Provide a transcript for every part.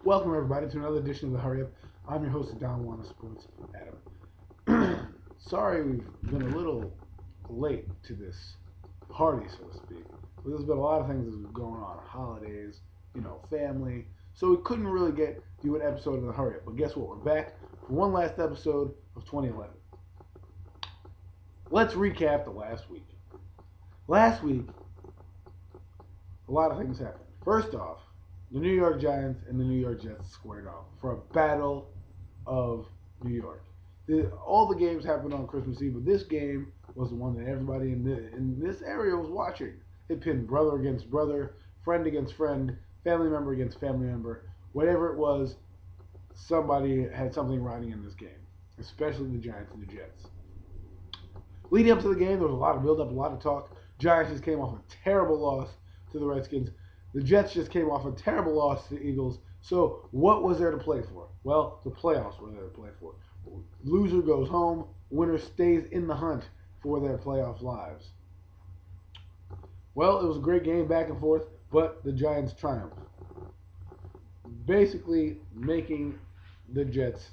Welcome everybody to another edition of the Hurry Up. I'm your host of Don Juan Sports, Adam. Sorry we've been a little late to this party, so to speak. There's been a lot of things that's been going on, holidays, family. So we couldn't really do an episode of the Hurry Up. But guess what? We're back for one last episode of 2011. Let's recap the last week. Last week, a lot of things happened. First off, the New York Giants and the New York Jets squared off for a battle of New York. All the games happened on Christmas Eve, but this game was the one that everybody in this area was watching. It pinned brother against brother, friend against friend, family member against family member. Whatever it was, somebody had something riding in this game, especially the Giants and the Jets. Leading up to the game, there was a lot of build-up, a lot of talk. Giants just came off a terrible loss to the Redskins. The Jets just came off a terrible loss to the Eagles. So what was there to play for? Well, the playoffs were there to play for. Loser goes home. Winner stays in the hunt for their playoff lives. Well, it was a great game back and forth, but the Giants triumphed, basically making the Jets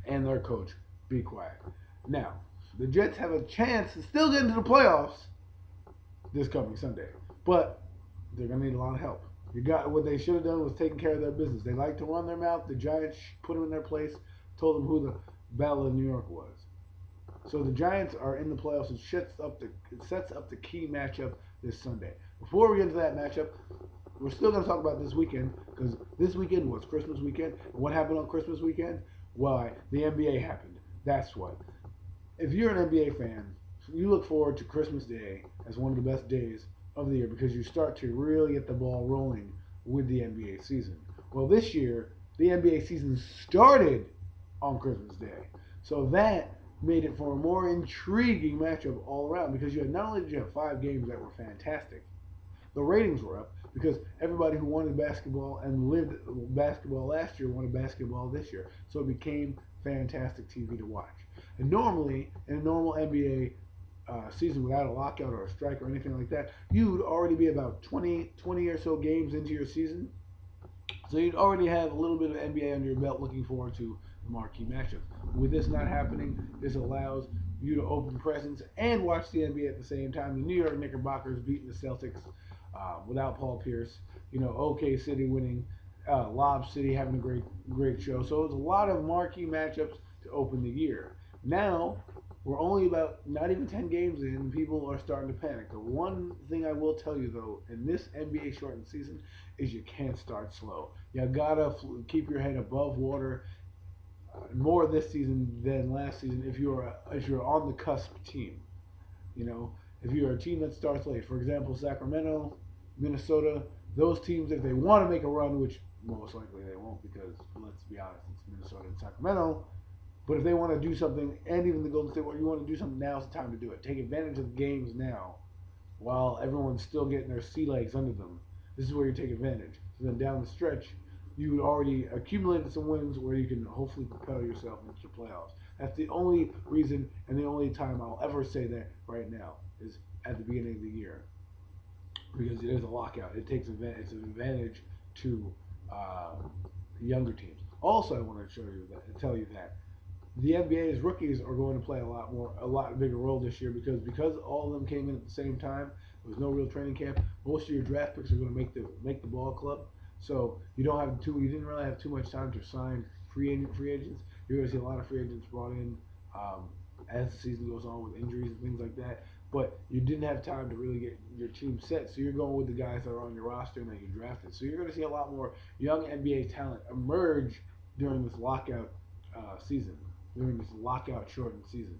and their coach be quiet. Now, the Jets have a chance to still get into the playoffs this coming Sunday, but they're going to need a lot of help. What they should have done was taken care of their business. They like to run their mouth. The Giants put them in their place, told them who the Battle of New York was. So the Giants are in the playoffs. It sets up the key matchup this Sunday. Before we get into that matchup, we're still going to talk about this weekend because this weekend was Christmas weekend. And what happened on Christmas weekend? Why? The NBA happened. That's what. If you're an NBA fan, you look forward to Christmas Day as one of the best days of the year because you start to really get the ball rolling with the NBA season. Well, this year, the NBA season started on Christmas Day. So that made it for a more intriguing matchup all around because not only did you have 5 games that were fantastic, the ratings were up because everybody who wanted basketball and lived basketball last year wanted basketball this year. So it became fantastic TV to watch. And normally, in a normal NBA season without a lockout or a strike or anything like that, you'd already be about 20 or so games into your season. So you'd already have a little bit of NBA under your belt looking forward to the marquee matchup. With this not happening, this allows you to open presents and watch the NBA at the same time. The New York Knickerbockers beating the Celtics without Paul Pierce. OK City winning. Lob City having a great show. So it's a lot of marquee matchups to open the year. Now, we're only about not even 10 games in, and people are starting to panic. The one thing I will tell you, though, in this NBA shortened season is you can't start slow. You gotta keep your head above water more this season than last season if you're on the cusp team. If you're a team that starts late, for example, Sacramento, Minnesota, those teams, if they want to make a run, which most likely they won't because, let's be honest, it's Minnesota and Sacramento. But if they want to do something, and even the Golden State Warriors, you want to do something, now's the time to do it. Take advantage of the games now while everyone's still getting their sea legs under them. This is where you take advantage. So then down the stretch, you already accumulated some wins where you can hopefully propel yourself into the playoffs. That's the only reason and the only time I'll ever say that right now is at the beginning of the year. Because it is a lockout. It takes advantage. It's an advantage to younger teams. Also, I want to tell you that the NBA's rookies are going to play a lot bigger role this year because all of them came in at the same time. There was no real training camp. Most of your draft picks are going to make the ball club, so you didn't really have too much time to sign free agents. You're going to see a lot of free agents brought in as the season goes on with injuries and things like that. But you didn't have time to really get your team set, so you're going with the guys that are on your roster and that you drafted. So you're going to see a lot more young NBA talent emerge during this lockout season. During this lockout shortened season.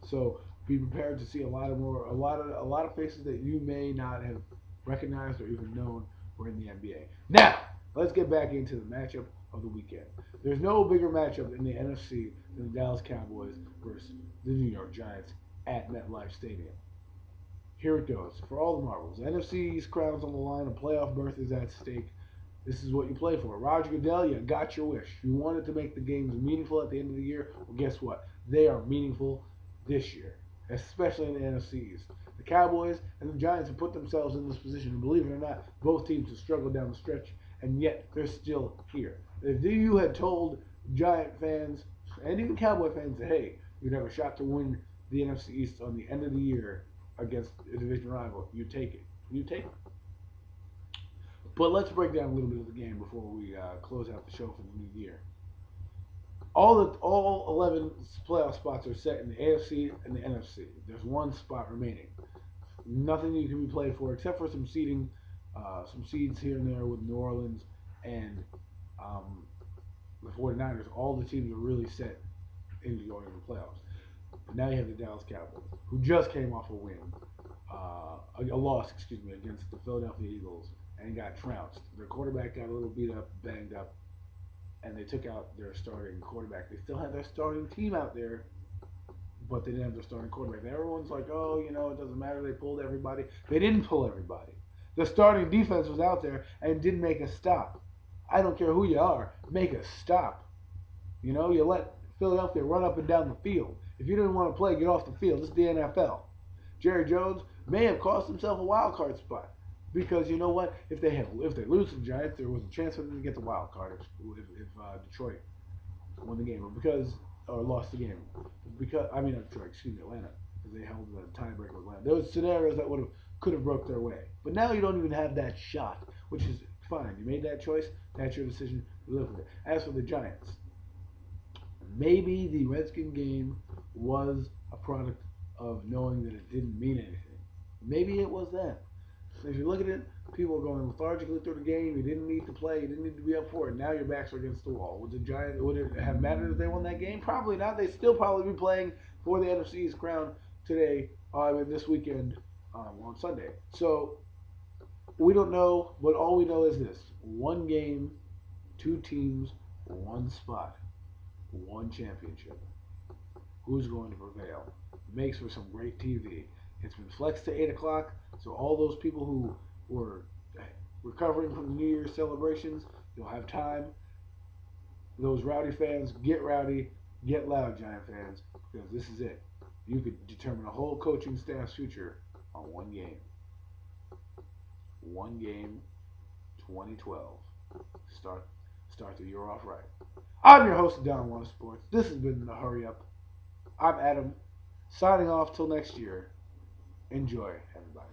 So be prepared to see a lot of faces that you may not have recognized or even known were in the NBA. Now, let's get back into the matchup of the weekend. There's no bigger matchup in the NFC than the Dallas Cowboys versus the New York Giants at MetLife Stadium. Here it goes. For all the marbles. NFC East crowns on the line, a playoff berth is at stake. This is what you play for. Roger Goodell, you got your wish. You wanted to make the games meaningful at the end of the year. Well, guess what? They are meaningful this year, especially in the NFC East. The Cowboys and the Giants have put themselves in this position. And believe it or not, both teams have struggled down the stretch and yet they're still here. If you had told Giant fans and even Cowboy fans that, hey, you'd have a shot to win the NFC East on the end of the year against a division rival, you take it. You take it. But let's break down a little bit of the game before we close out the show for the new year. All 11 playoff spots are set in the AFC and the NFC. There's one spot remaining. Nothing you can be played for except for some seeds here and there with New Orleans and the 49ers. All the teams are really set into going to the playoffs. But now you have the Dallas Cowboys, who just came off a win, a loss, against the Philadelphia Eagles and got trounced. Their quarterback got a little beat up, banged up, and they took out their starting quarterback. They still had their starting team out there, but they didn't have their starting quarterback. And everyone's like, oh, it doesn't matter. They pulled everybody. They didn't pull everybody. The starting defense was out there and didn't make a stop. I don't care who you are. Make a stop. You let Philadelphia run up and down the field. If you didn't want to play, get off the field. This is the NFL. Jerry Jones may have cost himself a wild card spot. Because you know what? If they lose to the Giants, there was a chance for them to get the wild card if Detroit won the game, or lost the game. Atlanta, because they held the tiebreaker with Atlanta. There was scenarios that could have broke their way, but now you don't even have that shot, which is fine. You made that choice. That's your decision. You live with it. As for the Giants, maybe the Redskin game was a product of knowing that it didn't mean anything. Maybe it was that. If you look at it, people are going lethargically through the game. You didn't need to play. You didn't need to be up for it. Now your backs are against the wall. Would it have mattered if they won that game? Probably not. They'd still probably be playing for the NFC's crown today, this weekend, on Sunday. So we don't know, but all we know is this: one game, two teams, one spot, one championship. Who's going to prevail? Makes for some great TV. It's been flexed to 8 o'clock, so all those people who were recovering from the New Year's celebrations, you'll have time. Those rowdy fans, get rowdy, get loud, Giant fans, because this is it. You could determine a whole coaching staff's future on one game. One game, 2012. Start the year off right. I'm your host, Don One Sports. This has been The Hurry Up. I'm Adam, signing off till next year. Enjoy, everybody.